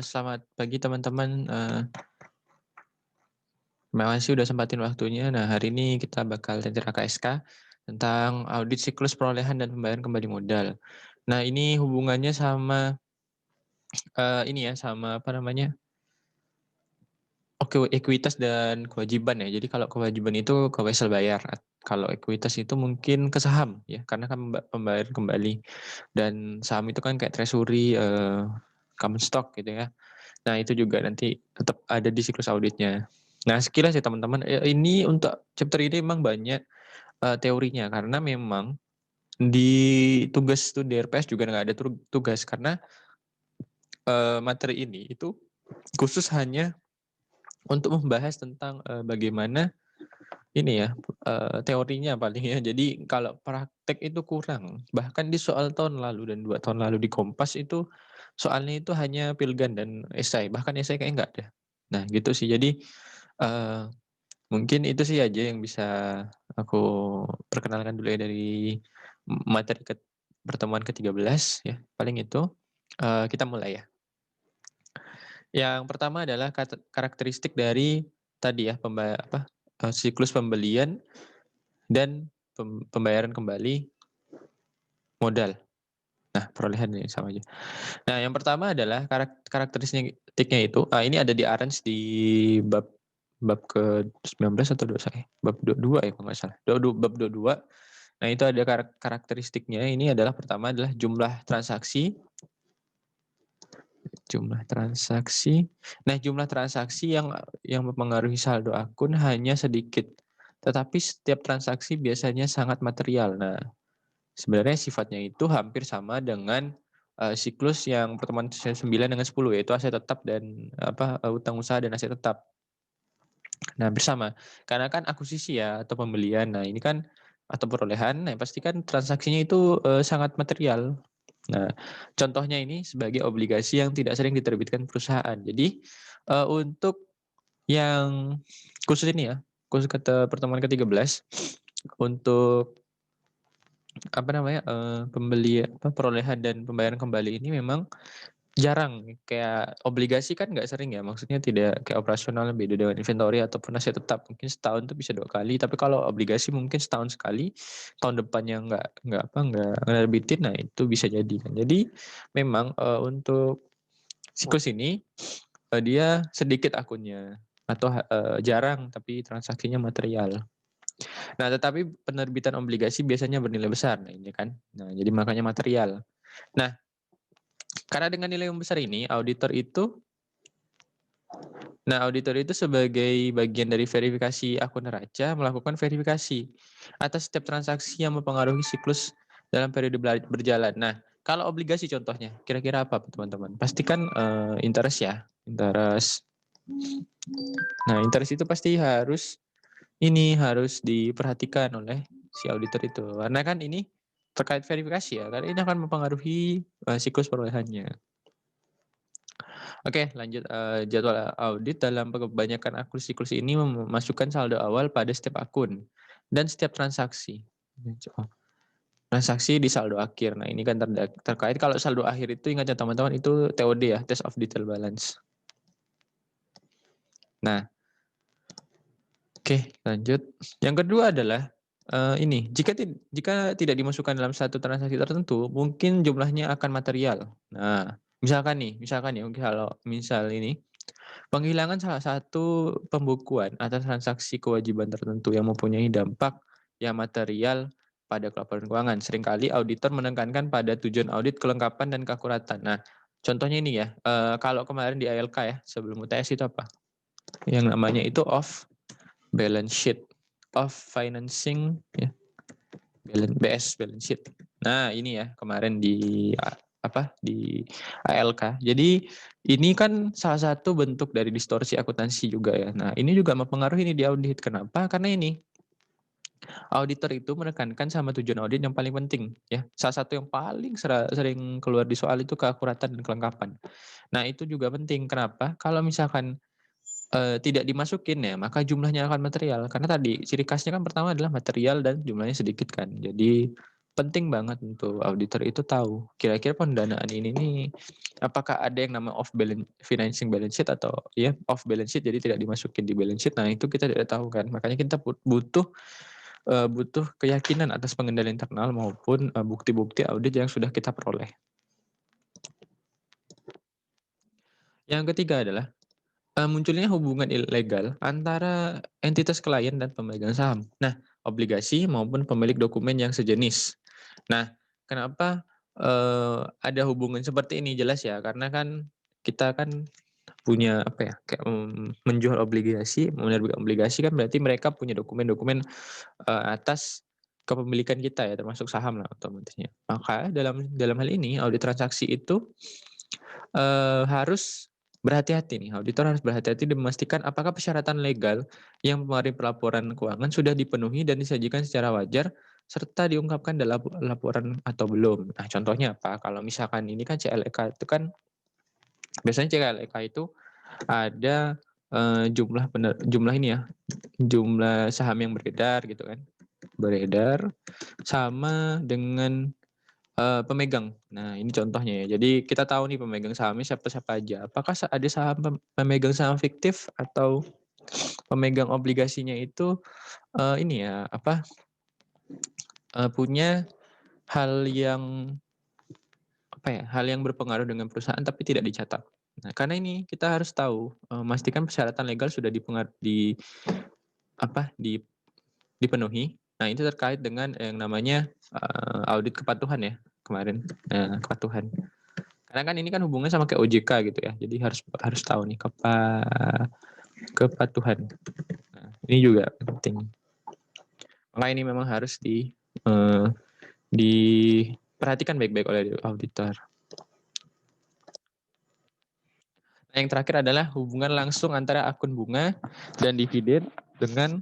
Selamat pagi teman-teman, terima kasih udah sempatin waktunya. Nah, hari ini kita bakal belajar KSK tentang audit siklus perolehan dan pembayaran kembali modal. Nah, ini hubungannya sama, ini ya, sama apa namanya, oke, ekuitas dan kewajiban ya. Jadi kalau kewajiban itu ke wesel bayar, kalau ekuitas itu mungkin ke saham ya, karena kan pembayaran kembali. Dan saham itu kan kayak treasury, common stock gitu ya. Nah, itu juga nanti tetap ada di siklus auditnya. Nah, sekilas ya teman-teman, ini untuk chapter ini memang banyak, teorinya karena memang di tugas studi RPS juga nggak ada tugas karena, materi ini itu khusus hanya untuk membahas tentang, bagaimana ini ya, teorinya paling ya. Jadi kalau praktek itu kurang, bahkan di soal tahun lalu dan 2 tahun lalu di Kompas itu soalnya itu hanya Pilgan dan esai, bahkan esai kayaknya nggak ada. Nah gitu sih, jadi, eee, mungkin itu sih aja yang bisa aku perkenalkan dulu ya dari materi pertemuan ke-13 ya, paling itu. Kita mulai ya. Yang pertama adalah karakteristik dari tadi ya, siklus pembelian dan pembayaran kembali modal. Nah, perolehan ini sama aja. Nah, yang pertama adalah karakteristiknya itu, ini ada di Arens di bab bab ke-19 atau 21 ya? Bab 22 ya kalau nggak salah. Bab 22. Nah, itu ada karakteristiknya, ini adalah pertama adalah jumlah transaksi. Nah, jumlah transaksi yang mempengaruhi saldo akun hanya sedikit, tetapi setiap transaksi biasanya sangat material. Nah, sebenarnya sifatnya itu hampir sama dengan, siklus yang pertemuan 9 dengan 10, yaitu aset tetap dan utang usaha dan aset tetap. Nah, bersama. Karena kan akuisisi ya atau pembelian. Nah, ini kan atau perolehan, nah pasti kan transaksinya itu, sangat material. Nah, contohnya ini sebagai obligasi yang tidak sering diterbitkan perusahaan. Jadi, untuk yang khusus ini ya, khusus pertemuan ke-13 untuk perolehan dan pembayaran kembali ini memang jarang, kayak obligasi kan nggak sering ya, maksudnya tidak kayak operasional beda dengan inventory ataupun aset tetap, mungkin setahun tuh bisa 2 kali, tapi kalau obligasi mungkin setahun sekali, tahun depannya nggak nerbitin, nah itu bisa jadi kan. Jadi memang, untuk siklus ini, dia sedikit akunnya atau jarang tapi transaksinya material. Nah, tetapi penerbitan obligasi biasanya bernilai besar, nah ini kan. Nah, jadi makanya material. Nah, karena dengan nilai yang besar ini, auditor itu sebagai bagian dari verifikasi akun neraca melakukan verifikasi atas setiap transaksi yang mempengaruhi siklus dalam periode berjalan. Nah, kalau obligasi contohnya, kira-kira apa teman-teman? Pastikan interest ya, interest. Nah, interest itu pasti harus diperhatikan oleh si auditor itu. Karena kan ini terkait verifikasi ya, karena ini akan mempengaruhi siklus perolehannya. Oke, lanjut, jadwal audit dalam kebanyakan akun siklus ini memasukkan saldo awal pada setiap akun dan setiap transaksi. Oh, transaksi di saldo akhir. Nah, ini kan terkait kalau saldo akhir itu ingat ya teman-teman, itu TOD ya, Test of Detail Balance. Nah, oke, lanjut. Yang kedua adalah, ini, jika tidak dimasukkan dalam satu transaksi tertentu, mungkin jumlahnya akan material. Nah, misalkan ya, kalau misal ini, penghilangan salah satu pembukuan atas transaksi kewajiban tertentu yang mempunyai dampak yang material pada laporan keuangan. Seringkali auditor menekankan pada tujuan audit, kelengkapan, dan keakuratan. Nah, contohnya ini ya, kalau kemarin di ALK ya, sebelum UTS itu apa? Yang namanya itu off balance sheet, of financing ya, balance sheet. Nah, ini ya kemarin di ALK. Jadi ini kan salah satu bentuk dari distorsi akuntansi juga ya. Nah, ini juga mempengaruhi ini di audit. Kenapa? Karena ini auditor itu menekankan sama tujuan audit yang paling penting ya. Salah satu yang paling sering keluar di soal itu keakuratan dan kelengkapan. Nah, itu juga penting. Kenapa? Kalau misalkan tidak dimasukin ya, maka jumlahnya akan material. Karena tadi ciri khasnya kan pertama adalah material dan jumlahnya sedikit kan. Jadi penting banget untuk auditor itu tahu, kira-kira pendanaan ini nih, apakah ada yang nama off balance financing balance sheet atau ya off balance sheet jadi tidak dimasukin di balance sheet. Nah, itu kita tidak tahu kan. Makanya kita butuh keyakinan atas pengendalian internal maupun, bukti-bukti audit yang sudah kita peroleh. Yang ketiga adalah, munculnya hubungan ilegal antara entitas klien dan pemegang saham. Nah, obligasi maupun pemilik dokumen yang sejenis. Nah, kenapa, ada hubungan seperti ini? Jelas ya, karena kan kita kan punya apa ya, kayak, menjual obligasi, menerbitkan obligasi kan berarti mereka punya dokumen-dokumen, atas kepemilikan kita ya, termasuk saham lah otomatisnya. Maka dalam dalam hal ini audit transaksi itu harus berhati-hati nih, auditor harus berhati-hati dan memastikan apakah persyaratan legal yang mempengaruhi pelaporan keuangan sudah dipenuhi dan disajikan secara wajar, serta diungkapkan dalam laporan atau belum. Nah, contohnya apa? Kalau misalkan ini kan CLEK itu kan biasanya CLEK itu ada, jumlah ini ya, jumlah saham yang beredar gitu kan, beredar sama dengan pemegang. Nah, ini contohnya ya. Jadi kita tahu nih pemegang sahamnya siapa-siapa aja. Apakah ada saham pemegang saham fiktif atau pemegang obligasinya itu, ini ya, apa, punya hal yang, apa ya, hal yang berpengaruh dengan perusahaan tapi tidak dicatat. Nah, karena ini kita harus tahu, memastikan persyaratan legal sudah apa, dipenuhi. Nah, itu terkait dengan yang namanya, audit kepatuhan ya, kemarin. Nah, kepatuhan. Karena kan ini kan hubungannya sama kayak OJK gitu ya. Jadi harus harus tahu nih kepatuhan. Nah, ini juga penting. Maka ini memang harus diperhatikan baik-baik oleh auditor. Nah, yang terakhir adalah hubungan langsung antara akun bunga dan dividen dengan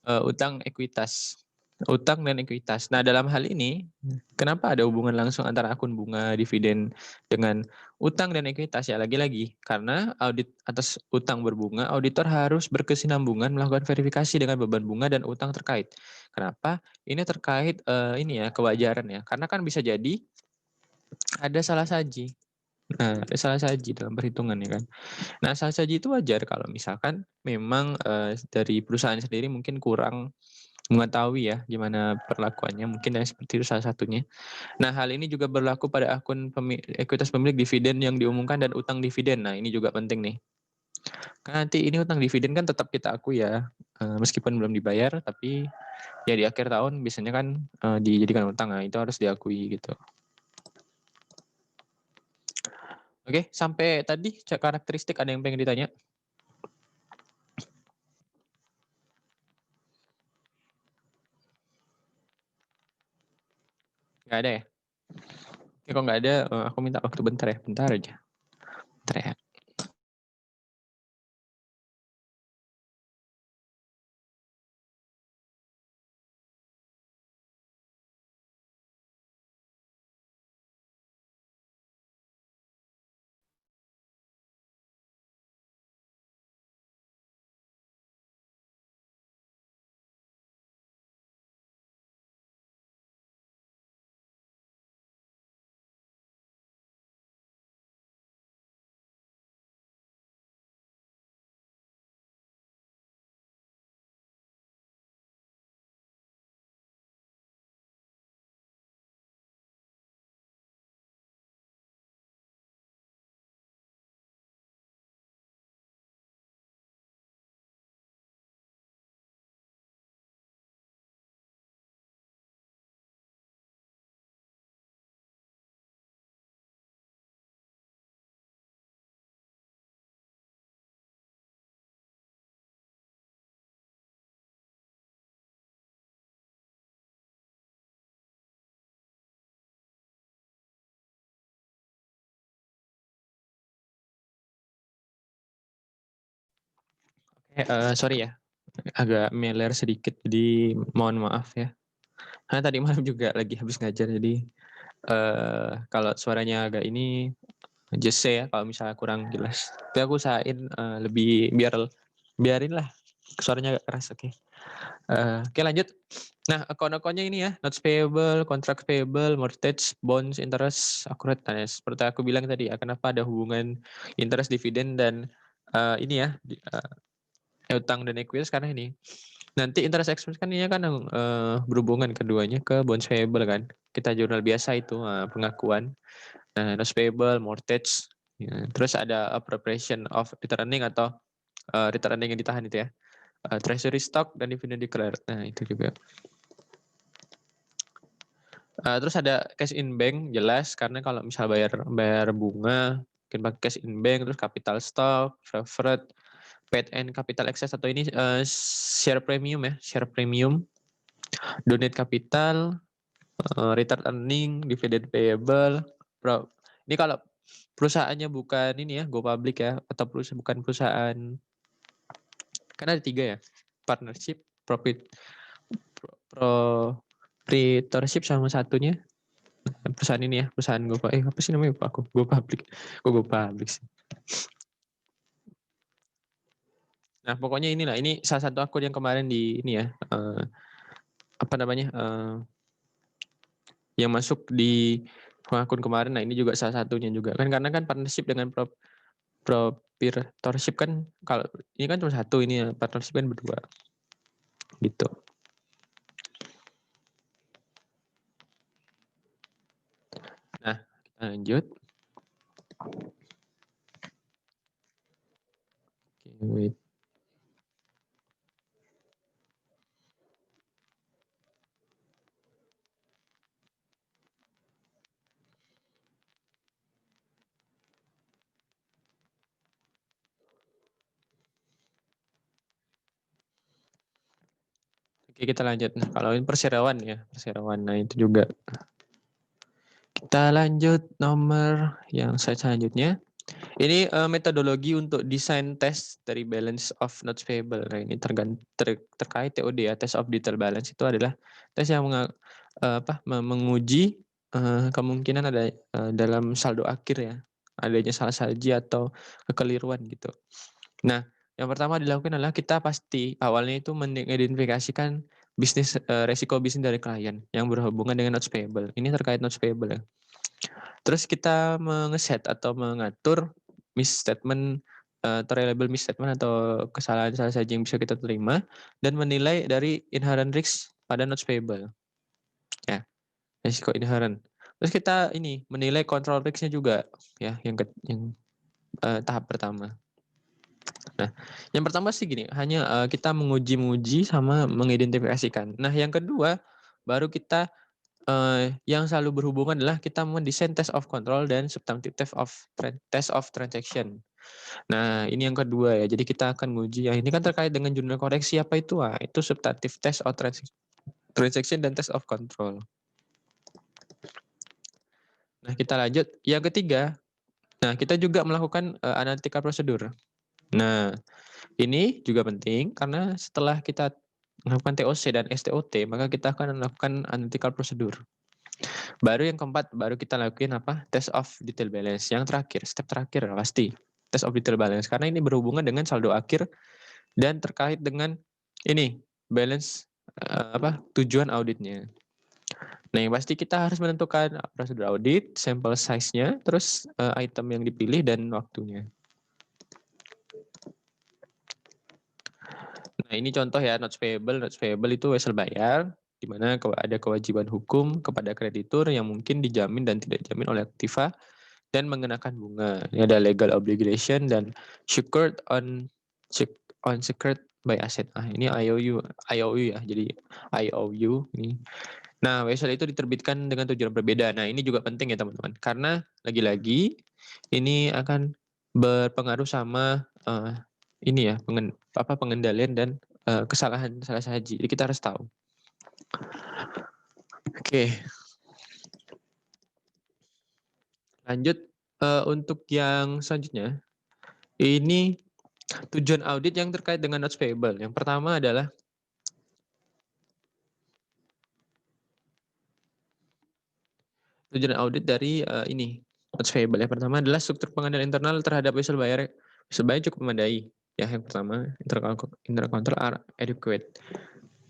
utang ekuitas. Utang dan ekuitas. Nah, dalam hal ini, kenapa ada hubungan langsung antara akun bunga dividen dengan utang dan ekuitas? Ya, lagi-lagi, karena audit atas utang berbunga, auditor harus berkesinambungan melakukan verifikasi dengan beban bunga dan utang terkait. Kenapa? Ini terkait ini ya, kewajaran ya. Karena kan bisa jadi ada salah saji. Nah, ada salah saji dalam perhitungan ya kan. Nah, salah saji itu wajar kalau misalkan memang dari perusahaan sendiri mungkin kurang mengetahui ya gimana perlakuannya, mungkin ya seperti itu salah satunya. Nah, hal ini juga berlaku pada akun ekuitas pemilik dividen yang diumumkan dan utang dividen. Nah, ini juga penting nih. Karena nanti ini utang dividen kan tetap kita akui ya, meskipun belum dibayar, tapi ya di akhir tahun biasanya kan dijadikan utang. Nah, itu harus diakui gitu. Oke, sampai tadi karakteristik ada yang pengen ditanya? Nggak ada ya? Oke, kalau nggak ada, aku minta waktu bentar ya, bentar aja. Bentar ya. Sorry ya, agak meler sedikit, jadi mohon maaf ya. Karena tadi malam juga lagi habis ngajar, jadi kalau suaranya agak ini, just say ya kalau misalnya kurang jelas. Tapi aku usahain lebih biarin lah suaranya agak keras, oke. Oke lanjut. Nah, akun-akunnya ini ya, notes payable, contract payable, mortgage, bonds, interest, accrued. Nah, seperti aku bilang tadi ya, kenapa ada hubungan interest, dividen, dan ini ya, utang dan ekuitas karena ini. Nanti interest expense kan ini kan berhubungan keduanya ke bonds payable kan. Kita jurnal biasa itu pengakuan. Nah, notes payable, mortgage, ya. Terus ada appropriation of returning atau returning yang ditahan itu ya. Treasury stock dan dividend declared. Nah, itu juga. Terus ada cash in bank jelas karena kalau misal bayar bunga mungkin pakai cash in bank, terus capital stock, preferred, paid and capital excess atau ini share premium ya, share premium, donate capital, return earning, dividend payable. Ini kalau perusahaannya bukan ini ya, go public ya, atau bukan perusahaan, kan ada 3 ya, partnership, proprietorship sama satunya perusahaan ini ya, perusahaan apa sih namanya Pak aku? Go public. Go public sih. Nah, pokoknya inilah, ini salah satu akun yang kemarin di ini ya, apa namanya? Yang masuk di akun kemarin. Nah, ini juga salah satunya juga. Kan karena kan partnership dengan proprietorship kan, kalau ini kan cuma satu, ini ya, partnership kan berdua. Gitu. Nah, kita lanjut. Wait. Oke, kita lanjut. Nah, kalau ini perseroan ya, perseroan. Nah, itu juga. Kita lanjut nomor yang selanjutnya. Ini metodologi untuk desain tes dari balance of notes payable. Nah, ini terkait TOD ya, test of detail balance itu adalah tes yang menguji kemungkinan ada dalam saldo akhir ya, adanya salah saji atau kekeliruan gitu. Nah, yang pertama dilakukan adalah kita pasti awalnya itu mengidentifikasikan resiko bisnis dari klien yang berhubungan dengan notes payable. Ini terkait notes payable ya. Terus kita mengeset atau mengatur misstatement atau reliable misstatement atau kesalahan salah saja yang bisa kita terima dan menilai dari inherent risk pada notes payable. Ya, risiko inherent. Terus kita ini menilai control risk-nya juga ya, yang tahap pertama. Nah, yang pertama sih gini, hanya kita menguji sama mengidentifikasikan. Nah, yang kedua baru kita yang selalu berhubungan adalah kita mendesain test of control dan substantive test of transaction. Nah, ini yang kedua ya. Jadi kita akan menguji yang ini kan terkait dengan jurnal koreksi apa itu? Itu substantive test of transaction dan test of control. Nah, kita lanjut. Yang ketiga, nah kita juga melakukan analytical prosedur. Nah, ini juga penting karena setelah kita melakukan TOC dan STOT, maka kita akan melakukan analytical prosedur. Baru yang keempat, baru kita lakuin apa? Test of detail balance. Yang terakhir, step terakhir pasti test of detail balance karena ini berhubungan dengan saldo akhir dan terkait dengan ini balance tujuan auditnya. Nah, yang pasti kita harus menentukan prosedur audit, sampel size-nya, terus item yang dipilih dan waktunya. Nah, ini contoh ya notes payable. Notes payable itu wesel bayar, di mana ada kewajiban hukum kepada kreditur yang mungkin dijamin dan tidak dijamin oleh aktiva dan mengenakan bunga. Ini ada legal obligation dan secured on secured by asset. Ini IOU ya. Jadi IOU ini. Nah, wesel itu diterbitkan dengan tujuan berbeda. Nah, ini juga penting ya teman-teman. Karena lagi-lagi ini akan berpengaruh sama ini ya, pengendalian dan kesalahan salah saji. Jadi kita harus tahu. Oke. Lanjut untuk yang selanjutnya. Ini tujuan audit yang terkait dengan notes payable. Yang pertama adalah tujuan audit dari ini notes payable. Yang pertama adalah struktur pengendalian internal terhadap wesel bayar cukup memadai. Ya, yang pertama internal control are adequate.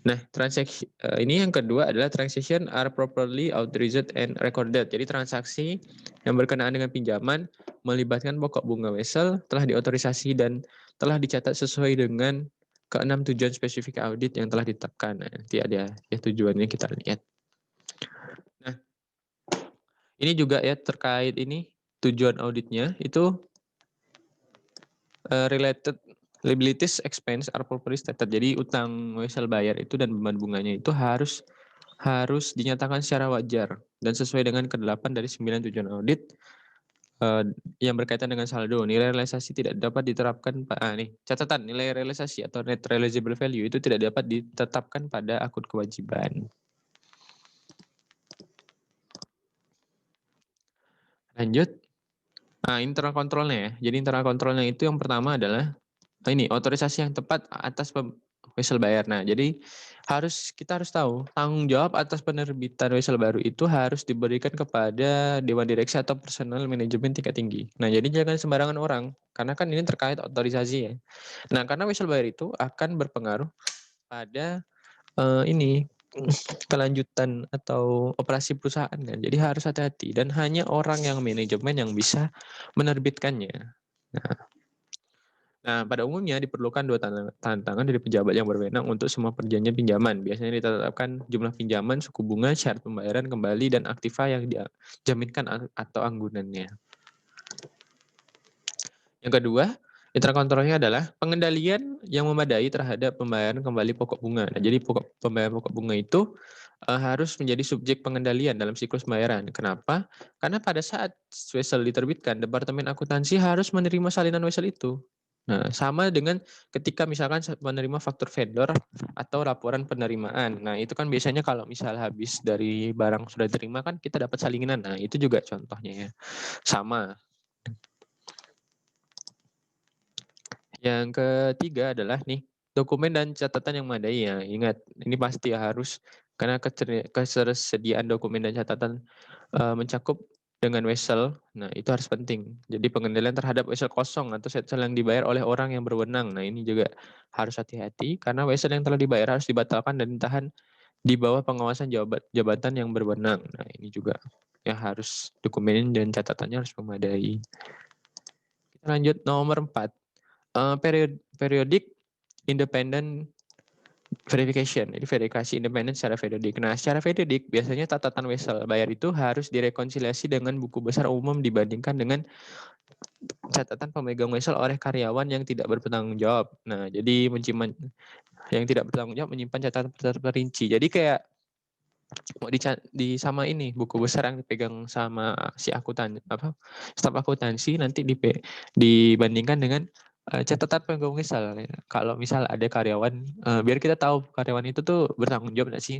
Nah, transaksi ini yang kedua adalah transaction are properly authorized and recorded. Jadi transaksi yang berkenaan dengan pinjaman melibatkan pokok bunga wesel telah diotorisasi dan telah dicatat sesuai dengan keenam tujuan spesifik audit yang telah ditetapkan. Nah, nanti ada ya tujuannya kita lihat. Nah, ini juga ya terkait ini tujuan auditnya itu related liabilities expense are properly stated. Jadi utang wesel bayar itu dan beban bunganya itu harus dinyatakan secara wajar dan sesuai dengan ke-8 dari 9 tujuan audit yang berkaitan dengan saldo. Nilai realisasi tidak dapat diterapkan nih, catatan nilai realisasi atau net realizable value itu tidak dapat ditetapkan pada akun kewajiban. Lanjut. Nah, internal kontrolnya ya. Jadi internal kontrolnya itu yang pertama adalah ini otorisasi yang tepat atas wesel bayar. Nah, jadi kita harus tahu tanggung jawab atas penerbitan wesel baru itu harus diberikan kepada dewan direksi atau personal manajemen tingkat tinggi. Nah, jadi jangan sembarangan orang karena kan ini terkait otorisasi ya. Nah, karena wesel bayar itu akan berpengaruh pada ini kelanjutan atau operasi perusahaan kan. Jadi harus hati-hati dan hanya orang yang manajemen yang bisa menerbitkannya. Nah, pada umumnya diperlukan dua tanda tangan dari pejabat yang berwenang untuk semua perjanjian pinjaman. Biasanya ditetapkan jumlah pinjaman, suku bunga, syarat pembayaran kembali, dan aktiva yang dijaminkan atau anggunannya. Yang kedua, internal kontrolnya adalah pengendalian yang memadai terhadap pembayaran kembali pokok bunga. Nah, jadi pembayaran pokok bunga itu harus menjadi subjek pengendalian dalam siklus pembayaran. Kenapa? Karena pada saat wesel diterbitkan, Departemen Akuntansi harus menerima salinan wesel itu. Nah, sama dengan ketika misalkan menerima faktur vendor atau laporan penerimaan. Nah, itu kan biasanya kalau misal habis dari barang sudah diterima kan kita dapat salinan. Nah, itu juga contohnya ya. Sama. Yang ketiga adalah nih, dokumen dan catatan yang memadai ya. Ingat, ini pasti harus karena ketersediaan dokumen dan catatan mencakup dengan wesel. Nah, itu harus penting. Jadi pengendalian terhadap wesel kosong atau wesel yang dibayar oleh orang yang berwenang. Nah, ini juga harus hati-hati karena wesel yang telah dibayar harus dibatalkan dan ditahan di bawah pengawasan jabatan yang berwenang. Nah, ini juga ya harus dokumen dan catatannya harus memadai. Kita lanjut nomor 4. Periodic independent verification. Jadi verifikasi independen secara periodik. Nah, secara periodik biasanya catatan wesel bayar itu harus direkonsiliasi dengan buku besar umum dibandingkan dengan catatan pemegang wesel oleh karyawan yang tidak bertanggung jawab. Nah, jadi yang tidak bertanggung jawab menyimpan catatan terperinci. Jadi kayak mau sama ini buku besar yang dipegang sama si staf akuntansi nanti dibandingkan dengan catatan pemegang wesel. Kalau misal ada karyawan, biar kita tahu karyawan itu tuh bertanggung jawab nggak sih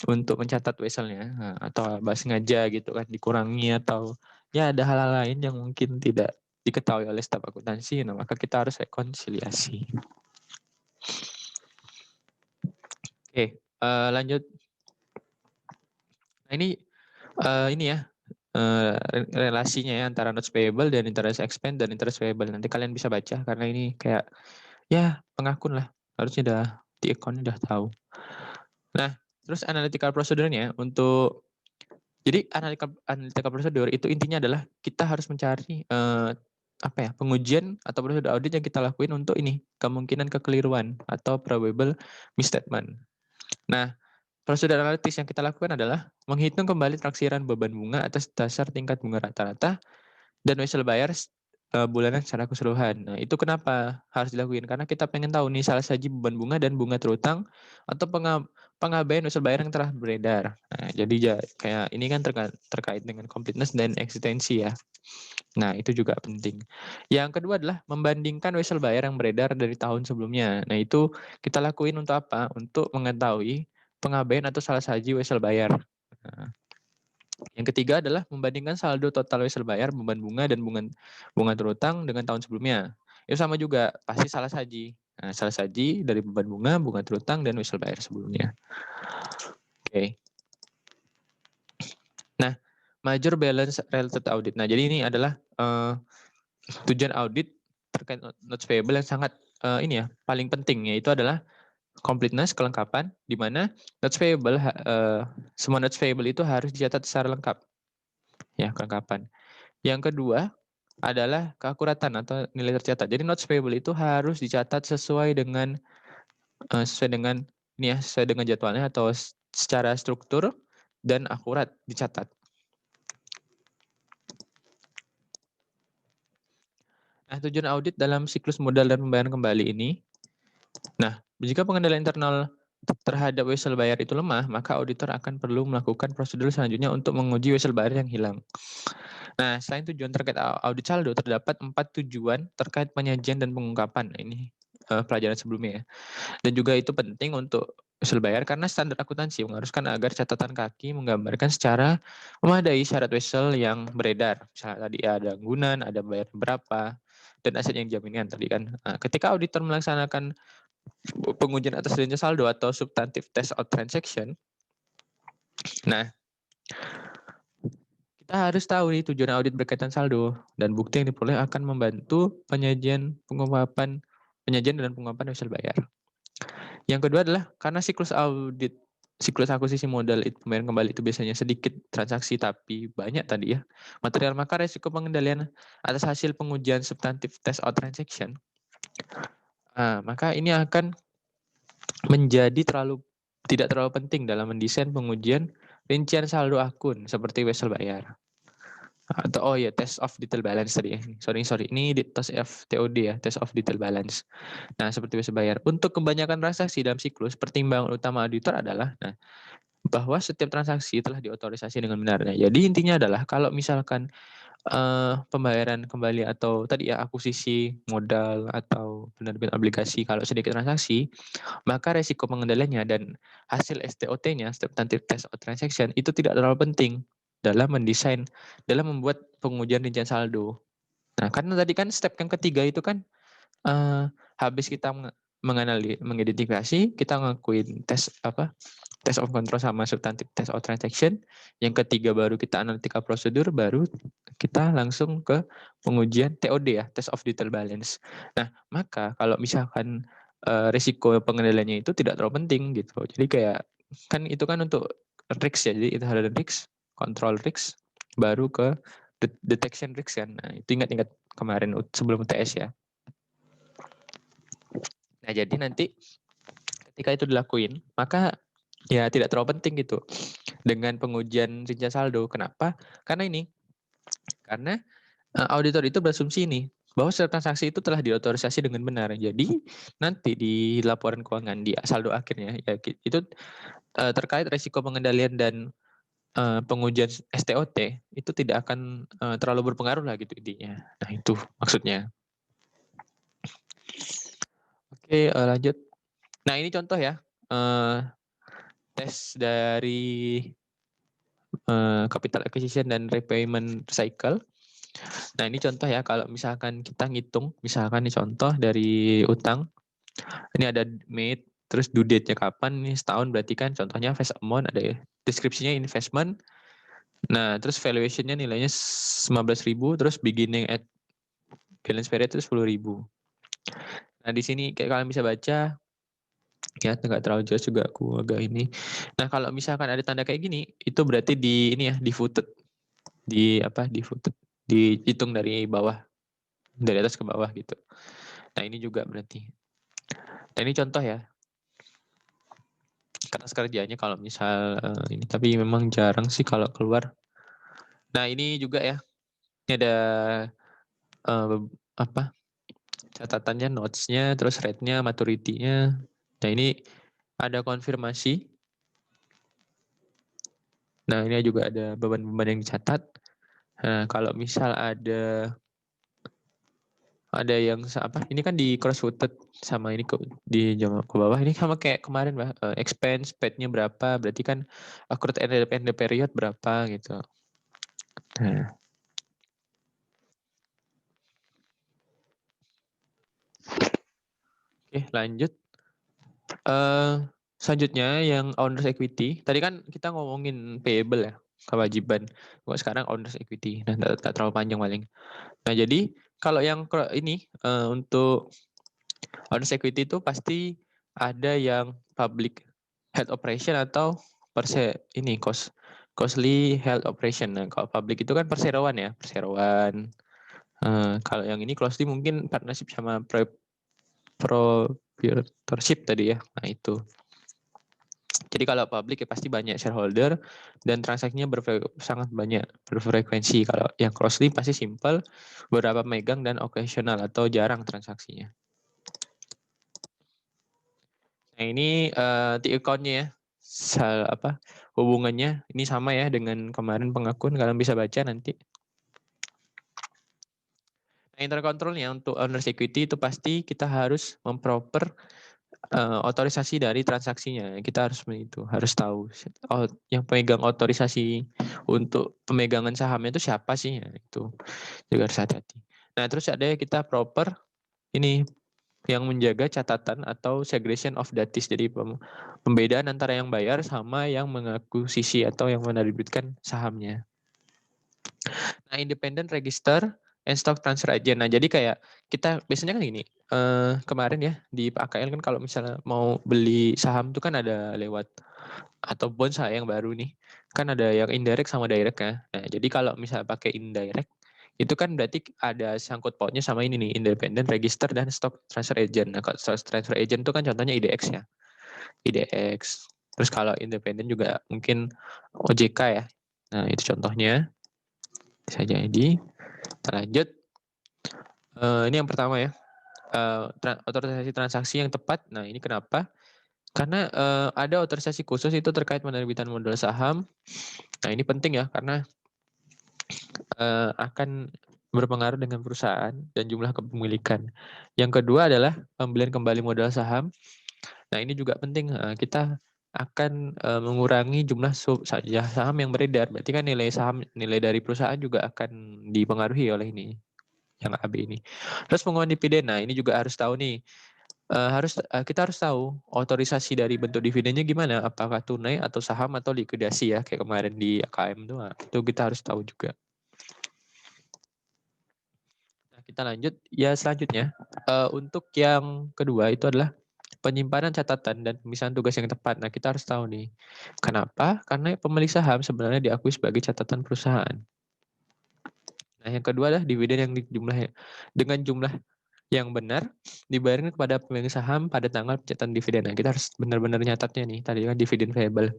untuk mencatat weselnya, atau sengaja gitu kan dikurangi atau ya ada hal-hal lain yang mungkin tidak diketahui oleh staf akuntansi. Nah, maka kita harus rekonsiliasi. Oke, lanjut. Nah, ini ya relasinya ya antara notes payable dan interest expense dan interest payable. Nanti kalian bisa baca karena ini kayak ya pengakun lah. Harusnya udah di account udah tahu. Nah, terus analytical procedure-nya jadi analytical procedure itu intinya adalah kita harus mencari pengujian atau prosedur audit yang kita lakuin untuk ini kemungkinan kekeliruan atau probable misstatement. Nah, prosedur analitis yang kita lakukan adalah menghitung kembali taksiran beban bunga atas dasar tingkat bunga rata-rata dan wesel bayar bulanan secara keseluruhan. Nah, itu kenapa harus dilakukan? Karena kita pengen tahu nih salah saji beban bunga dan bunga terutang atau pengabaian wesel bayar yang telah beredar. Nah, jadi kayak ini kan terkait dengan completeness dan eksistensi ya. Nah, itu juga penting. Yang kedua adalah membandingkan wesel bayar yang beredar dari tahun sebelumnya. Nah, itu kita lakuin untuk apa? Untuk mengetahui pengabaian atau salah saji wesel bayar. Nah, yang ketiga adalah membandingkan saldo total wesel bayar, beban bunga, dan bunga terutang dengan tahun sebelumnya. Itu sama juga, pasti salah saji. Nah, salah saji dari beban bunga terutang, dan wesel bayar sebelumnya. Oke. Nah, major balance related audit. Nah, jadi ini adalah tujuan audit terkait notes payable yang sangat paling penting, yaitu adalah completeness, kelengkapan, di mana notes payable semua notes payable itu harus dicatat secara lengkap. Ya, kelengkapan. Yang kedua adalah keakuratan atau nilai tercatat. Jadi notes payable itu harus dicatat sesuai dengan sesuai dengan jadwalnya atau secara struktur dan akurat dicatat. Nah, tujuan audit dalam siklus modal dan pembayaran kembali ini. Nah, jika pengendalian internal terhadap wesel bayar itu lemah, maka auditor akan perlu melakukan prosedur selanjutnya untuk menguji wesel bayar yang hilang. Nah, selain tujuan terkait audit saldo, terdapat 4 tujuan terkait penyajian dan pengungkapan. Nah, ini pelajaran sebelumnya ya. Dan juga itu penting untuk wesel bayar karena standar akuntansi mengharuskan agar catatan kaki menggambarkan secara memadai syarat wesel yang beredar. Misalnya tadi ada anggunan, ada bayar berapa, dan aset yang dijaminkan tadi kan. Nah, ketika auditor melaksanakan pengujian atas nilai saldo atau substantive test of transaction, nah kita harus tahu nih tujuan audit berkaitan saldo dan bukti yang diperoleh akan membantu penyajian dan pengungkapan wesel bayar. Yang kedua adalah karena siklus akuisisi modal itu pembayaran kembali itu biasanya sedikit transaksi tapi banyak tadi ya material, maka resiko pengendalian atas hasil pengujian substantive test of transaction, maka ini akan menjadi tidak terlalu penting dalam mendesain pengujian rincian saldo akun seperti wesel bayar. Atau test of detail balance tadi ya. Sorry, ini test of TOD ya, test of detail balance. Nah, seperti wesel bayar. Untuk kebanyakan transaksi dalam siklus, pertimbangan utama auditor adalah bahwa setiap transaksi telah diotorisasi dengan benarnya. Jadi intinya adalah kalau misalkan pembayaran kembali atau tadi ya akuisisi modal atau penerbit obligasi kalau sedikit transaksi, maka resiko pengendaliannya dan hasil STOT-nya, substantive test of transaction, itu tidak terlalu penting dalam membuat pengujian rincian saldo. Nah, karena tadi kan step yang ketiga itu kan habis kita mengidentifikasi, kita ngakuin test of control sama substantive test of transaction. Yang ketiga baru kita analitika prosedur, baru kita langsung ke pengujian TOD ya, test of detail balance. Nah, maka kalau misalkan risiko pengendaliannya itu tidak terlalu penting gitu. Jadi kayak kan itu kan untuk risk ya, jadi itu ada risk, control risk, baru ke detection risk kan. Nah, itu ingat-ingat kemarin sebelum UTS ya. Nah, jadi nanti ketika itu dilakuin, maka ya tidak terlalu penting gitu dengan pengujian rincian saldo. Kenapa? Karena auditor itu berasumsi ini bahwa setiap transaksi itu telah diotorisasi dengan benar. Jadi nanti di laporan keuangan di saldo akhirnya ya itu terkait risiko pengendalian dan pengujian STOT itu tidak akan terlalu berpengaruh lah gitu intinya. Nah, itu maksudnya. Oke, lanjut. Nah, ini contoh ya. Tes dari capital acquisition dan repayment cycle. Nah, ini contoh ya, kalau misalkan kita ngitung, misalkan ini contoh dari utang, ini ada made, terus due date-nya kapan, ini setahun berarti kan contohnya face amount, ada ya, deskripsinya investment, nah terus valuation-nya nilainya 15.000, terus beginning at balance period itu 10.000. Nah, di sini kayak kalian bisa baca, ya nggak terlalu jelas juga aku agak ini. Nah, kalau misalkan ada tanda kayak gini, itu berarti di ini ya, di footed, di footed, dihitung dari bawah, dari atas ke bawah gitu. Nah, ini juga berarti. Nah, ini contoh ya. Kertas kerjanya kalau misal ini, tapi memang jarang sih kalau keluar. Nah, ini juga ya. Ini ada catatannya, notes-nya, terus rate-nya, maturity-nya. Nah, ini ada konfirmasi. Nah, ini juga ada beban-beban yang dicatat. Nah, kalau misal ada yang ini kan di cross footed sama ini di ke bawah, ini sama kayak kemarin expense paid-nya berapa, berarti kan accrued end the period berapa gitu. Nah, oke, lanjut. Selanjutnya yang owner's equity. Tadi kan kita ngomongin payable ya, kewajiban. Kok sekarang owner's equity. Nah, tak terlalu panjang paling. Nah, jadi kalau yang ini untuk owner's equity itu pasti ada yang public health operation atau costly health operation. Nah, kalau public itu kan perseroan ya, perseroan. Kalau yang ini closely mungkin partnership sama proprietorship tadi ya. Nah, itu. Jadi kalau public ya pasti banyak shareholder dan transaksinya sangat banyak berfrekuensi. Kalau yang closely pasti simple, beberapa megang dan occasional atau jarang transaksinya. Nah ini di account-nya ya. Hubungannya ini sama ya dengan kemarin pengakuan, kalian bisa baca nanti. Nah, intercontrolnya untuk owner equity itu pasti kita harus memproper otorisasi dari transaksinya. Kita harus tahu yang pemegang otorisasi untuk pemegangan sahamnya itu siapa sih, ya, itu juga harus hati-hati. Nah terus ada kita proper ini yang menjaga catatan atau segregation of datis, jadi pembedaan antara yang bayar sama yang mengakuisisi atau yang menerbitkan sahamnya. Nah, independent register and stock transfer agent. Nah, jadi kayak kita biasanya kan gini, kemarin ya di AKL kan kalau misalnya mau beli saham tuh kan ada lewat atau bonds yang baru nih, kan ada yang indirect sama direct ya. Nah, jadi kalau misalnya pakai indirect itu kan berarti ada sangkut pautnya sama ini nih, independent register dan stock transfer agent. Nah, kalau stock transfer agent itu kan contohnya IDX ya. IDX. Terus kalau independent juga mungkin OJK ya. Nah, itu contohnya. Bisa jadi. Kita lanjut. Ini yang pertama ya. Otorisasi transaksi yang tepat. Nah, ini kenapa? Karena ada otorisasi khusus itu terkait penerbitan modal saham. Nah, ini penting ya karena akan berpengaruh dengan perusahaan dan jumlah kepemilikan. Yang kedua adalah pembelian kembali modal saham. Nah, ini juga penting. Kita akan mengurangi jumlah saham yang beredar. Berarti kan nilai dari perusahaan juga akan dipengaruhi oleh ini, yang AB ini. Terus pengumuman dividen. Nah, ini juga harus tahu nih. Kita harus tahu otorisasi dari bentuk dividennya gimana, apakah tunai atau saham atau likuidasi ya, kayak kemarin di AKM tuh. Nah, itu kita harus tahu juga. Nah, kita lanjut ya selanjutnya. Untuk yang kedua itu adalah penyimpanan catatan dan pemisahan tugas yang tepat. Nah, kita harus tahu nih. Kenapa? Karena pemilik saham sebenarnya diakui sebagai catatan perusahaan. Nah, yang kedua adalah dividen yang dengan jumlah yang benar dibayarkan kepada pemegang saham pada tanggal pencatatan dividen. Nah, kita harus benar-benar nyatatnya nih. Tadi kan dividen payable.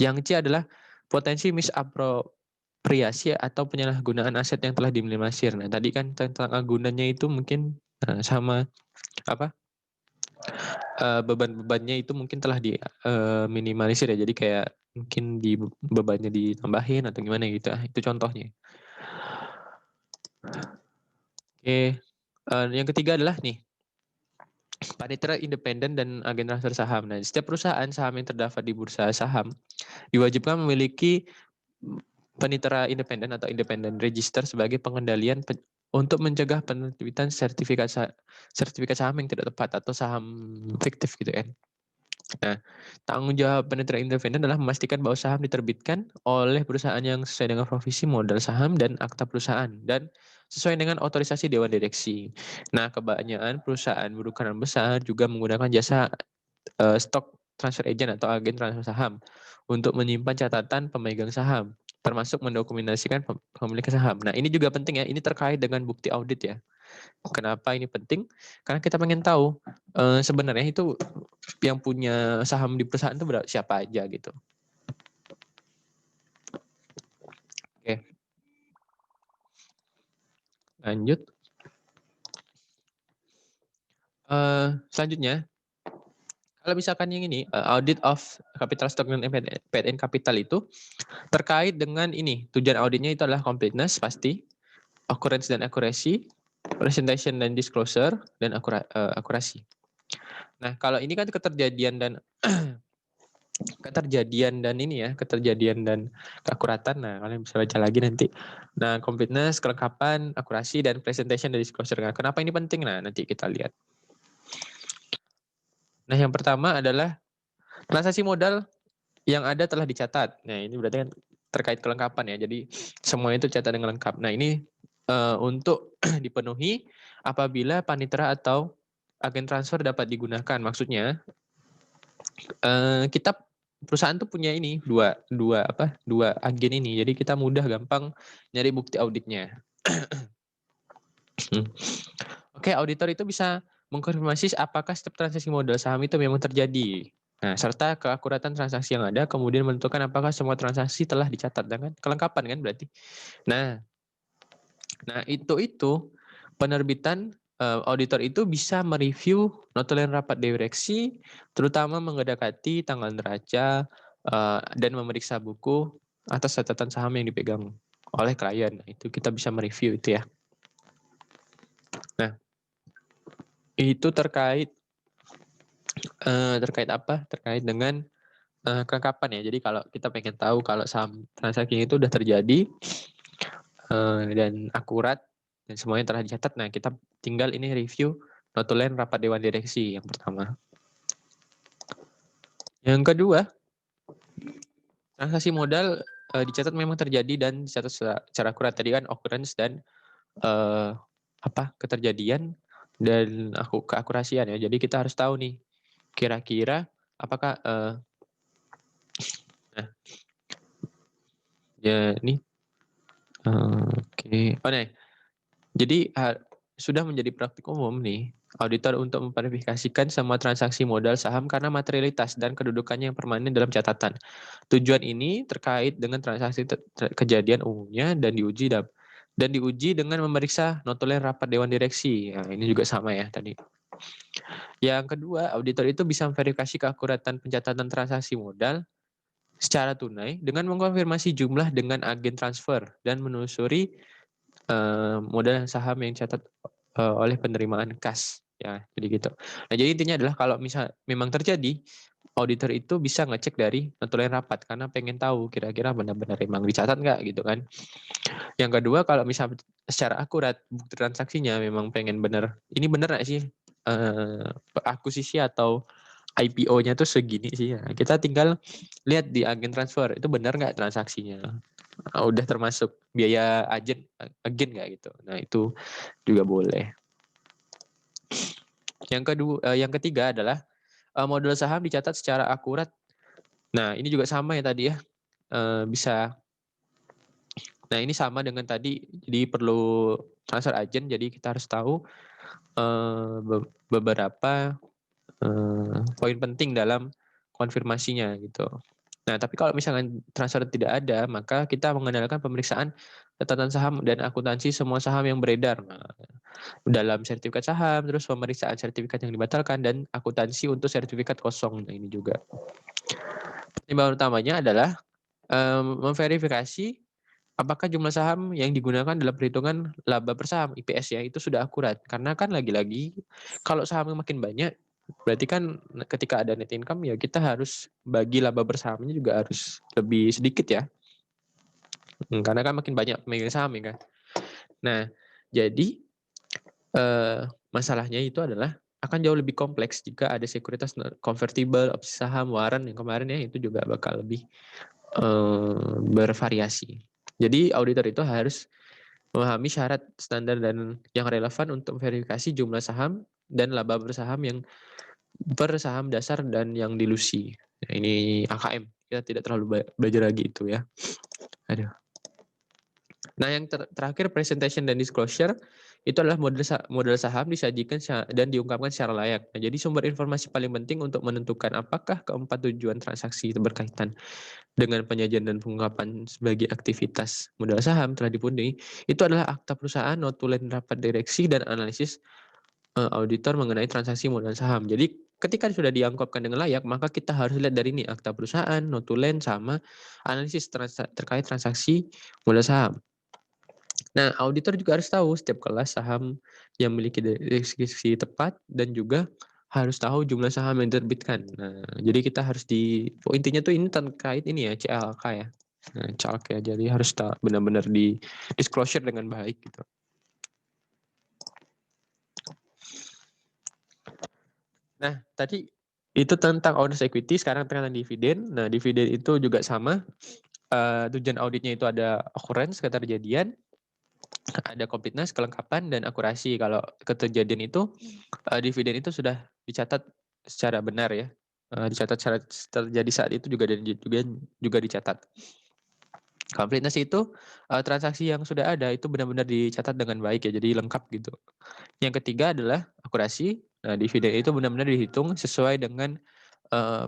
Yang C adalah potensi misappropriasi atau penyalahgunaan aset yang telah diminimalisir. Nah, tadi kan tentang gunanya itu mungkin sama apa? Beban-bebannya itu mungkin telah diminimalisir ya. Jadi kayak mungkin bebannya ditambahin atau gimana gitu. Itu contohnya. Oke. Yang ketiga adalah nih, panitera independen dan agen transfer saham. Nah, setiap perusahaan saham yang terdaftar di bursa saham diwajibkan memiliki panitera independen atau independent register sebagai pengendalian untuk mencegah penerbitan sertifikat saham yang tidak tepat atau saham fiktif gitu kan. Nah, tanggung jawab panitera independen adalah memastikan bahwa saham diterbitkan oleh perusahaan yang sesuai dengan profesi modal saham dan akta perusahaan dan sesuai dengan otorisasi dewan direksi. Nah, kebanyakan perusahaan berukuran besar juga menggunakan jasa stock transfer agent atau agen transfer saham untuk menyimpan catatan pemegang saham, termasuk mendokumentasikan pemilikan saham. Nah, ini juga penting ya, ini terkait dengan bukti audit ya. Kenapa ini penting? Karena kita pengen tahu sebenarnya itu yang punya saham di perusahaan itu siapa aja gitu. Oke. Lanjut. Selanjutnya, kalau misalkan yang ini audit of capital stock dan PTN capital itu terkait dengan ini, tujuan auditnya itu adalah completeness pasti, occurrence dan accuracy, presentation dan disclosure, dan akurasi. Nah, kalau ini kan keterjadian dan keakuratan. Nah, kalian bisa baca lagi nanti. Nah, completeness, kelengkapan, akurasi, dan presentation dan disclosure. Nah, kenapa ini penting? Nah, nanti kita lihat. Nah, yang pertama adalah transaksi modal yang ada telah dicatat. Nah, ini berarti kan terkait kelengkapan ya. Jadi, semuanya itu catat dengan lengkap. Nah, ini untuk dipenuhi apabila panitera atau agen transfer dapat digunakan. Maksudnya, Kita perusahaan tuh punya ini, dua agen ini, jadi kita mudah gampang nyari bukti auditnya. Oke, auditor itu bisa mengkonfirmasi apakah setiap transaksi modal saham itu memang terjadi. Nah, serta keakuratan transaksi yang ada, kemudian menentukan apakah semua transaksi telah dicatat, dengan kelengkapan kan berarti. Nah, itu penerbitan auditor itu bisa mereview notulen rapat direksi, terutama mendekati tanggal neraca dan memeriksa buku atas catatan saham yang dipegang oleh klien. Nah, itu kita bisa mereview itu ya. Nah, itu terkait apa? Terkait dengan kelengkapan ya. Jadi kalau kita pengen tahu kalau saham transaksi itu udah terjadi dan akurat dan semuanya telah dicatat, nah kita tinggal ini review notulen rapat dewan direksi yang pertama. Yang kedua, transaksi modal dicatat memang terjadi dan dicatat secara akurat. Tadi kan occurrence dan keterjadian dan keakurasian ya. Jadi kita harus tahu nih kira-kira apakah ya nih oke. Oh nih. Jadi sudah menjadi praktik umum nih auditor untuk memverifikasikan semua transaksi modal saham karena materialitas dan kedudukannya yang permanen dalam catatan. Tujuan ini terkait dengan transaksi kejadian umumnya dan diuji dengan memeriksa notulen rapat dewan direksi. Nah, ini juga sama ya tadi. Yang kedua, auditor itu bisa memverifikasi keakuratan pencatatan transaksi modal secara tunai dengan mengkonfirmasi jumlah dengan agen transfer dan menelusuri modal saham yang dicatat oleh penerimaan kas ya, jadi gitu. Nah, jadi intinya adalah kalau misal memang terjadi, auditor itu bisa ngecek dari notulen rapat karena pengen tahu kira-kira benar-benar emang dicatat nggak gitu kan. Yang kedua, kalau misal secara akurat bukti transaksinya memang pengen benar, ini benar nggak sih akuisisi atau IPO-nya tuh segini sih ya. Kita tinggal lihat di agen transfer itu benar nggak transaksinya. Udah termasuk biaya agen nggak gitu. Nah, itu juga boleh. Yang ketiga adalah modal saham dicatat secara akurat. Nah, ini juga sama ya tadi ya. Bisa. Nah, ini sama dengan tadi. Jadi perlu transfer agen. Jadi kita harus tahu beberapa poin penting dalam konfirmasinya gitu. Nah, tapi kalau misalkan transfer tidak ada, maka kita mengandalkan pemeriksaan catatan saham dan akuntansi semua saham yang beredar. Nah, dalam sertifikat saham, terus pemeriksaan sertifikat yang dibatalkan, dan akuntansi untuk sertifikat kosong. Nah, ini juga. Pertimbangan utamanya adalah memverifikasi apakah jumlah saham yang digunakan dalam perhitungan laba per saham IPS ya itu sudah akurat. Karena kan lagi-lagi kalau sahamnya makin banyak, berarti kan ketika ada net income ya kita harus bagi laba bersahamnya juga harus lebih sedikit ya. Karena kan makin banyak pemegang saham ya kan. Nah, jadi masalahnya itu adalah akan jauh lebih kompleks jika ada sekuritas convertible, opsi saham, warrant yang kemarin ya itu juga bakal lebih bervariasi. Jadi auditor itu harus memahami syarat standar dan yang relevan untuk verifikasi jumlah saham dan laba bersaham yang per saham dasar dan yang dilusi. Nah, ini AKM. Kita tidak terlalu belajar lagi itu ya. Aduh. Nah, yang terakhir presentation dan disclosure itu adalah model saham disajikan dan diungkapkan secara layak. Nah, jadi sumber informasi paling penting untuk menentukan apakah keempat tujuan transaksi itu berkaitan dengan penyajian dan pengungkapan sebagai aktivitas modal saham telah dipenuhi, itu adalah akta perusahaan, notulen rapat direksi, dan analisis auditor mengenai transaksi modal saham. Jadi ketika sudah diangkopkan dengan layak, maka kita harus lihat dari ini akta perusahaan, notulen, sama analisis terkait transaksi modal saham. Nah, auditor juga harus tahu setiap kelas saham yang memiliki deskripsi tepat dan juga harus tahu jumlah saham yang diterbitkan. Nah, jadi kita harus intinya tuh ini terkait ini ya CLK ya. Nah, CLK ya, jadi harus benar-benar di disclosure dengan baik gitu. Nah, tadi itu tentang owners equity, sekarang tentang dividen. Nah, dividen itu juga sama. Tujuan auditnya itu ada occurrence, keterjadian, ada completeness, kelengkapan, dan akurasi. Kalau keterjadian itu dividen itu sudah dicatat secara benar ya. dicatat secara terjadi saat itu juga dicatat. Completeness itu, transaksi yang sudah ada itu benar-benar dicatat dengan baik ya, jadi lengkap gitu. Yang ketiga adalah akurasi. Nah, dividen itu benar-benar dihitung sesuai dengan,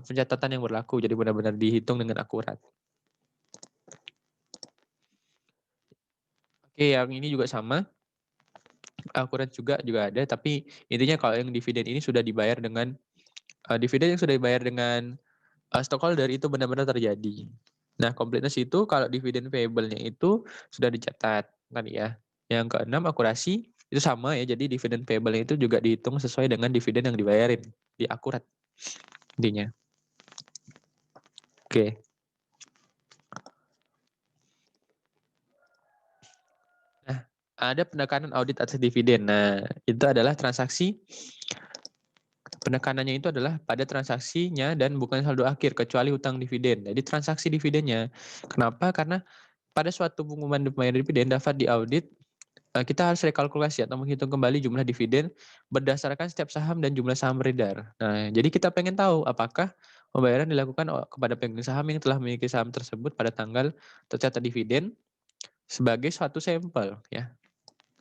pencatatan yang berlaku, jadi benar-benar dihitung dengan akurat. Oke, yang ini juga sama, akurat juga ada, tapi intinya kalau yang dividen ini sudah dibayar dengan dividen yang sudah dibayar dengan, stockholder itu benar-benar terjadi. Nah, completeness itu kalau dividen payable-nya itu sudah dicatat kan ya. Yang keenam akurasi, itu sama ya, jadi dividen payable-nya itu juga dihitung sesuai dengan dividen yang dibayarin, akurat intinya. Oke. Nah, ada penekanan audit atas dividen. Nah, itu adalah transaksi penekanannya itu adalah pada transaksinya dan bukan saldo akhir kecuali hutang dividen. Jadi transaksi dividennya. Kenapa? Karena pada suatu pengumuman pembayaran dividen dapat diaudit, kita harus rekalkulasi atau menghitung kembali jumlah dividen berdasarkan setiap saham dan jumlah saham beredar. Nah, jadi kita pengen tahu apakah pembayaran dilakukan kepada pemegang saham yang telah memiliki saham tersebut pada tanggal tercatat dividen sebagai suatu sampel ya.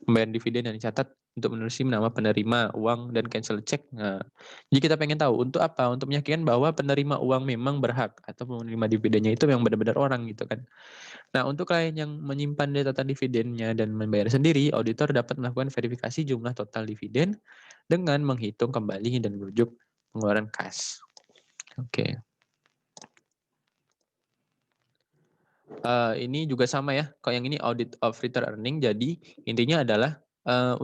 Pembayaran dividen yang dicatat untuk menelusuri nama penerima uang dan cancel check. Nah, jadi kita pengen tahu untuk apa? Untuk meyakinkan bahwa penerima uang memang berhak atau penerima dividennya itu memang benar-benar orang gitu kan. Nah, untuk klien yang menyimpan catatan dividennya dan membayar sendiri, auditor dapat melakukan verifikasi jumlah total dividen dengan menghitung kembali dan merujuk pengeluaran kas. Oke. Ini juga sama ya, kalau yang ini audit of return earning, jadi intinya adalah,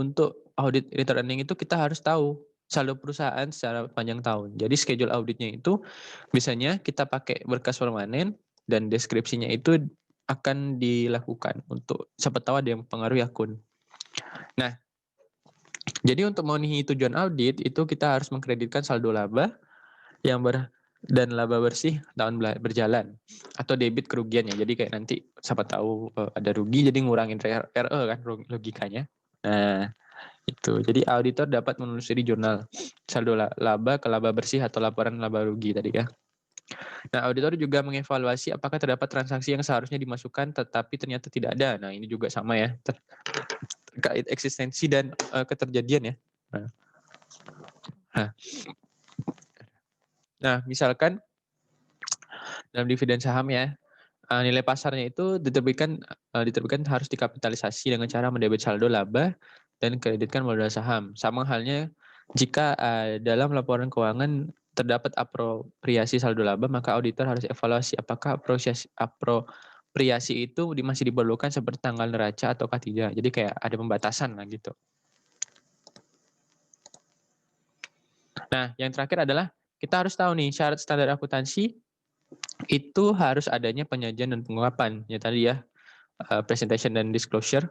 untuk audit return earning itu kita harus tahu saldo perusahaan secara panjang tahun. Jadi schedule auditnya itu biasanya kita pakai berkas permanen dan deskripsinya itu akan dilakukan untuk siapa tahu ada yang mempengaruhi akun. Nah, jadi untuk memenuhi tujuan audit itu kita harus mengkreditkan saldo laba yang dan laba bersih tahun berjalan atau debit kerugiannya. Jadi kayak nanti siapa tahu ada rugi jadi ngurangin RE kan logikanya. Nah, itu. Jadi auditor dapat menelusuri jurnal saldo laba ke laba bersih atau laporan laba rugi tadi ya. Nah, auditor juga mengevaluasi apakah terdapat transaksi yang seharusnya dimasukkan tetapi ternyata tidak ada. Nah, ini juga sama ya, terkait eksistensi dan keterjadian ya. Nah, misalkan dalam dividen saham ya, nilai pasarnya itu diterbitkan harus dikapitalisasi dengan cara mendebit saldo laba dan kreditkan modal saham. Sama halnya jika dalam laporan keuangan terdapat apropriasi saldo laba, maka auditor harus evaluasi apakah apropriasi itu masih diperlukan seperti tanggal neraca ataukah tidak. Jadi kayak ada pembatasan lah gitu. Nah, yang terakhir adalah kita harus tahu nih syarat standar akuntansi itu harus adanya penyajian dan pengungkapan. Ya tadi ya, presentation dan disclosure.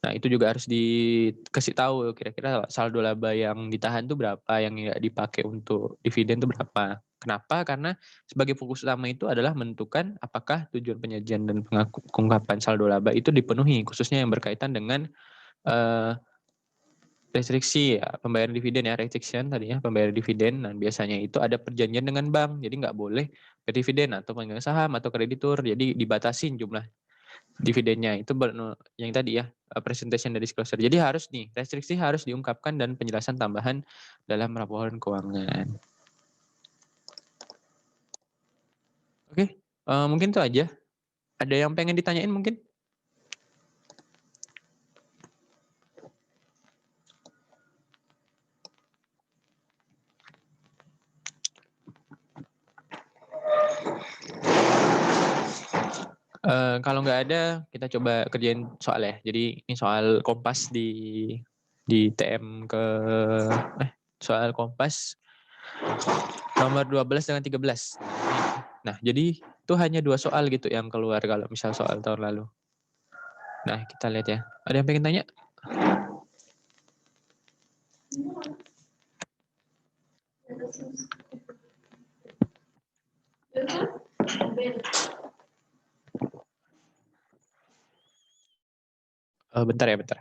Nah, itu juga harus dikasih tahu kira-kira saldo laba yang ditahan itu berapa, yang nggak dipakai untuk dividen itu berapa. Kenapa? Karena sebagai fokus utama itu adalah menentukan apakah tujuan penyajian dan pengungkapan saldo laba itu dipenuhi, khususnya yang berkaitan dengan restriksi ya, pembayaran dividen ya, restriction tadinya pembayaran dividen. Nah, biasanya itu ada perjanjian dengan bank, jadi nggak boleh dividen atau pemegang saham atau kreditur, jadi dibatasin jumlah dividennya itu yang tadi ya, presentation dari disclosure. Jadi harus nih, restriksi harus diungkapkan dan penjelasan tambahan dalam laporan keuangan. Oke, mungkin itu aja. Ada yang pengen ditanyain mungkin? Kalau nggak ada, kita coba kerjain soal ya. Jadi ini soal Kompas di TM soal Kompas nomor 12 dengan 13. Nah, jadi itu hanya 2 soal gitu yang keluar kalau misal soal tahun lalu. Nah, kita lihat ya. Ada yang pengen tanya? Bentar ya, bentar.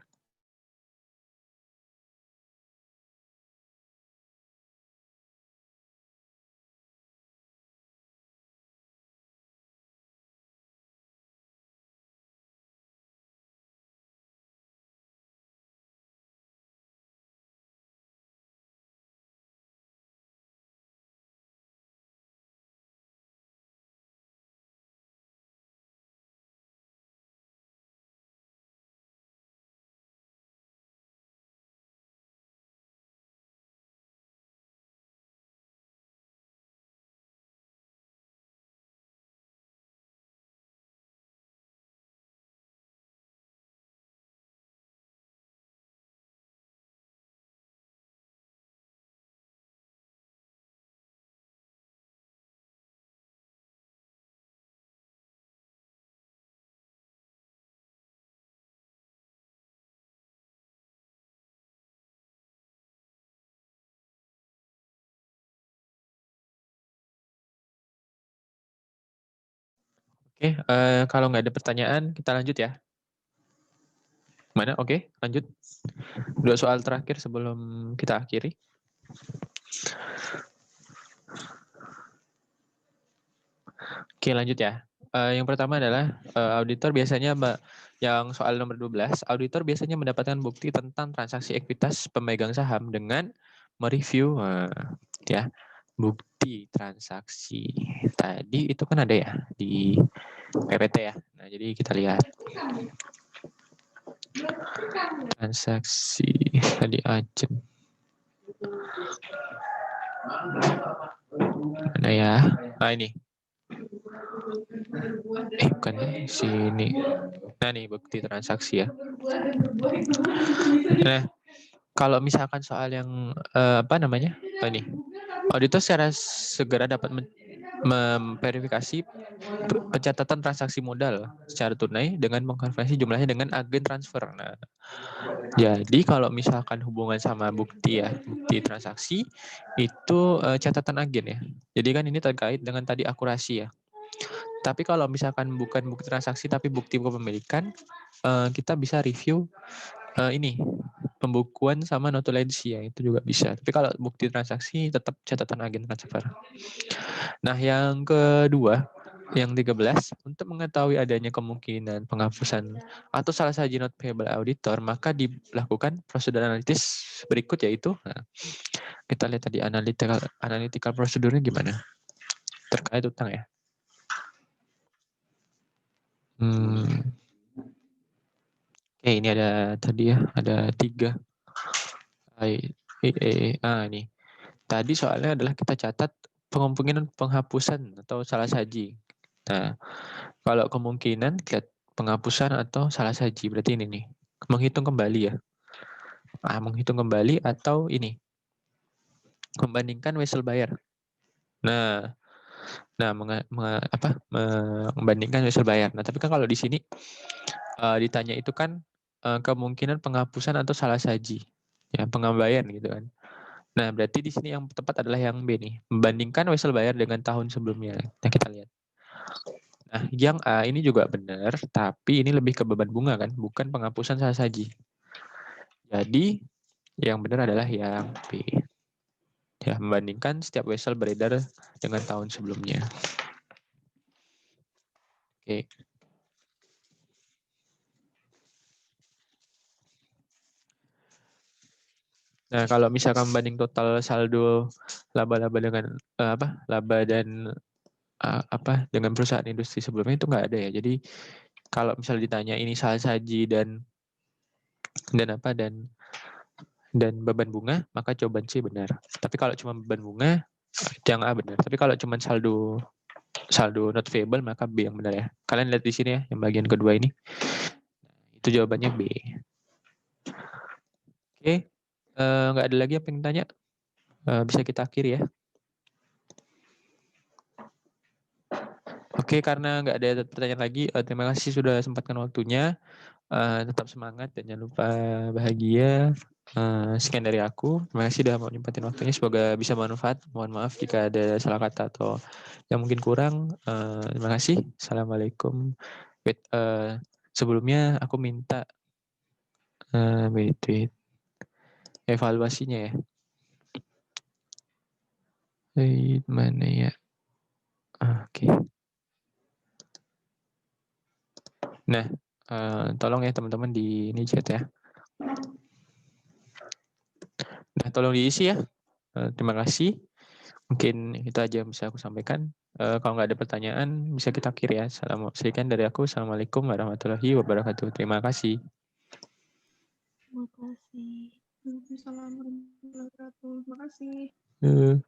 Oke, kalau nggak ada pertanyaan, kita lanjut ya. Mana? Oke, lanjut. 2 soal terakhir sebelum kita akhiri. Oke, lanjut ya. Yang pertama adalah auditor biasanya yang soal nomor 12, auditor biasanya mendapatkan bukti tentang transaksi ekuitas pemegang saham dengan mereview ya bukti transaksi. Tadi itu kan ada ya di PPT ya. Nah, jadi kita lihat transaksi tadi ajen. Mana ya? Nah, ini. Bukan sini. Nah, nih bukti transaksi ya. Nah, kalau misalkan soal yang apa namanya? Ini. Auditor secara segera dapat memverifikasi pencatatan transaksi modal secara tunai dengan mengkonversi jumlahnya dengan agen transfer. Nah, jadi kalau misalkan hubungan sama bukti ya, bukti transaksi itu catatan agen ya. Jadi kan ini terkait dengan tadi akurasi ya. Tapi kalau misalkan bukan bukti transaksi tapi bukti kepemilikan, kita bisa review ini pembukuan sama notulensi ya, itu juga bisa. Tapi kalau bukti transaksi tetap catatan agen transfer. Nah, yang kedua, yang 13, untuk mengetahui adanya kemungkinan penghapusan atau salah saji not payable auditor, maka dilakukan prosedur analitis berikut yaitu, kita lihat tadi analytical prosedurnya gimana terkait utang ya. Oke, ini ada tadi ya, ada 3. Ini. Tadi soalnya adalah kita catat kemungkinan penghapusan atau salah saji. Nah, kalau kemungkinan lihat penghapusan atau salah saji, berarti ini nih, menghitung kembali ya. Menghitung kembali atau ini, membandingkan wesel bayar. Nah, membandingkan wesel bayar. Nah, tapi kan kalau di sini ditanya itu kan kemungkinan penghapusan atau salah saji, ya pengembalian gitu kan. Nah, berarti di sini yang tepat adalah yang B nih, membandingkan wesel bayar dengan tahun sebelumnya. Nah, kita lihat. Nah, yang A ini juga benar, tapi ini lebih ke beban bunga kan, bukan penghapusan salah saji. Jadi, yang benar adalah yang B. Ya, membandingkan setiap wesel beredar dengan tahun sebelumnya. Oke. Nah, kalau misalkan membanding total saldo laba-laba dengan laba dan dengan perusahaan industri sebelumnya itu nggak ada ya. Jadi kalau misalnya ditanya ini salah saji dan beban bunga, maka jawaban C benar. Tapi kalau cuma beban bunga, yang A benar. Tapi kalau cuma saldo not payable, maka B yang benar ya. Kalian lihat di sini ya, yang bagian kedua ini. Itu jawabannya B. Oke, nggak ada lagi yang pengen tanya. Bisa kita akhiri ya. Oke, karena nggak ada pertanyaan lagi, terima kasih sudah sempatkan waktunya. Tetap semangat dan jangan lupa bahagia. Sekian dari aku. Terima kasih sudah mau nyempatin waktunya. Semoga bisa bermanfaat. Mohon maaf jika ada salah kata atau yang mungkin kurang. Terima kasih. Assalamualaikum. Sebelumnya aku minta evaluasinya ya. Mana ya? Oke. Nah, tolong ya teman-teman di ini chat ya. Nah, tolong diisi ya. Terima kasih. Mungkin itu aja yang bisa aku sampaikan. Kalau nggak ada pertanyaan, bisa kita akhiri ya. Sekian dari aku. Assalamualaikum warahmatullahi wabarakatuh. Terima kasih. Terima kasih. Waalaikumsalam warahmatullahi wabarakatuh. Terima kasih.